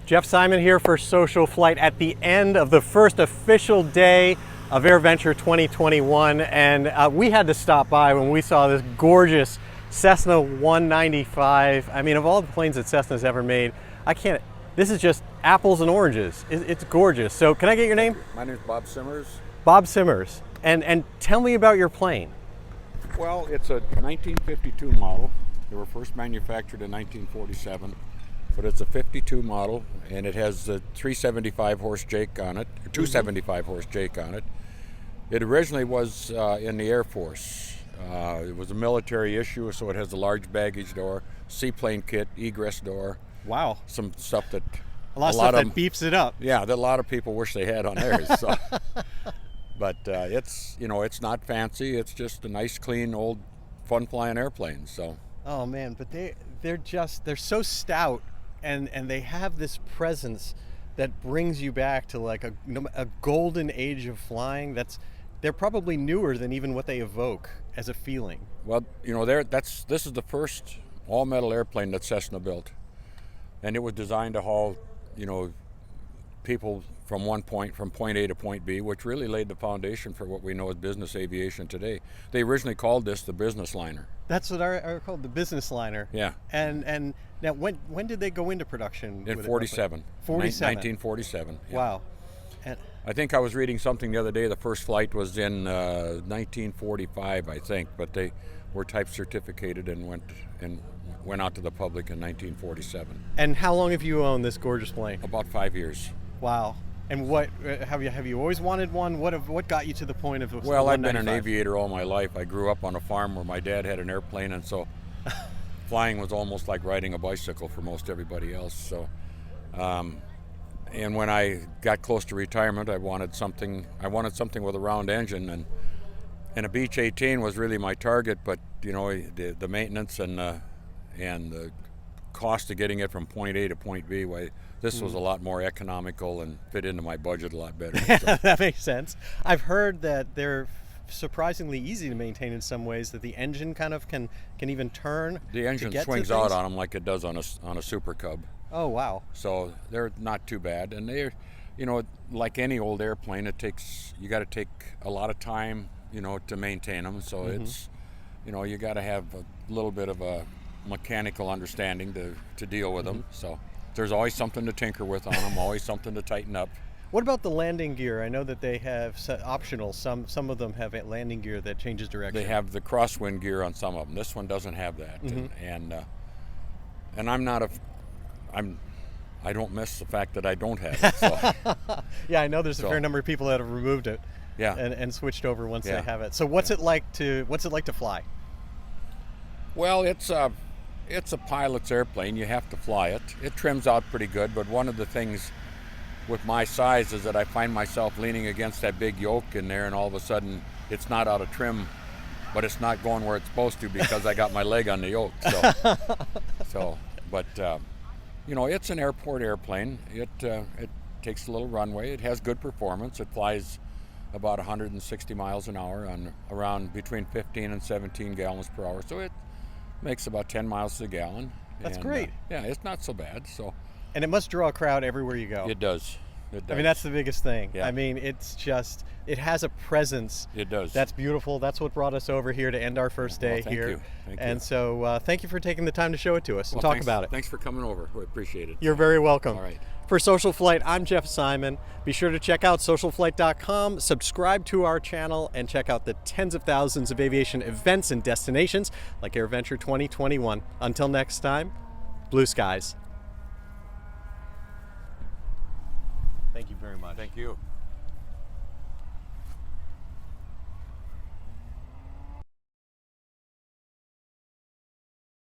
Jeff Simon here for Social Flight at the end of the first official day of AirVenture 2021, and we had to stop by when we saw this gorgeous Cessna 195. I mean, of all the planes that Cessna's ever made, this is just apples and oranges. It's gorgeous. So can I get your name? My name is Bob Simmers. Bob Simmers. And tell me about your plane. Well, it's a 1952 model. They were first manufactured in 1947, but it's a 52 model, and it has a 375 horse Jake on it, or 275 horse Jake on it. It originally was in the Air Force. It was a military issue, so it has a large baggage door, seaplane kit, egress door. Wow. Some stuff that a lot of stuff that beeps it up. Yeah, that a lot of people wish they had on theirs. So. But it's not fancy. It's just a nice, clean, old, fun flying airplane. So. Oh man, but they're so stout, and they have this presence that brings you back to like a golden age of flying. They're probably newer than even what they evoke as a feeling. Well, this is the first all-metal airplane that Cessna built, and it was designed to haul, people from point A to point B, which really laid the foundation for what we know as business aviation today. They originally called this the business liner. That's what I called the business liner. Yeah. And now when did they go into production? In 47. 1947. Yeah. Wow. I think I was reading something the other day. The first flight was in 1945, I think, but they were type certificated and went out to the public in 1947. And how long have you owned this gorgeous plane? About 5 years. Wow. And what have you always wanted one? What got you to the point of? Well, I've been an aviator all my life. I grew up on a farm where my dad had an airplane, and so flying was almost like riding a bicycle for most everybody else. So, and when I got close to retirement, I wanted something with a round engine, and a Beech 18 was really my target. But the maintenance and the cost of getting it from point A to point B, this was a lot more economical and fit into my budget a lot better. So. That makes sense. I've heard that they're surprisingly easy to maintain in some ways, that the engine kind of can even turn. The engine swings out on them like it does on a Super Cub. Oh, wow. So they're not too bad, and they're, like any old airplane, you got to take a lot of time, to maintain them. So it's, you got to have a little bit of a mechanical understanding to deal with them. So there's always something to tinker with on them, always something to tighten up. What about the landing gear? I know that they have optional. Some of them have a landing gear that changes direction. They have the crosswind gear on some of them. This one doesn't have that, and I don't miss the fact that I don't have it. So. Yeah, I know there's a fair number of people that have removed it. Yeah. And switched over once they have it. So what's it like to fly? Well, it's a pilot's airplane. You have to fly it. It trims out pretty good, but one of the things with my size is that I find myself leaning against that big yoke in there, and all of a sudden it's not out of trim, but it's not going where it's supposed to because I got my leg on the yoke. But it's an airport airplane. It takes a little runway. It has good performance. It flies about 160 miles an hour on around between 15 and 17 gallons per hour. So it makes about 10 miles to the gallon. That's great. Yeah, it's not so bad. So. And it must draw a crowd everywhere you go. It does. I mean, that's the biggest thing. Yeah. I mean, it has a presence. It does. That's beautiful. That's what brought us over here to end our first day here. Thank you. And so thank you for taking the time to show it to us and talk about it. Thanks for coming over. We appreciate it. You're very welcome. All right. For Social Flight, I'm Jeff Simon. Be sure to check out socialflight.com, subscribe to our channel, and check out the tens of thousands of aviation events and destinations like AirVenture 2021. Until next time, blue skies. Thank you very much. Thank you.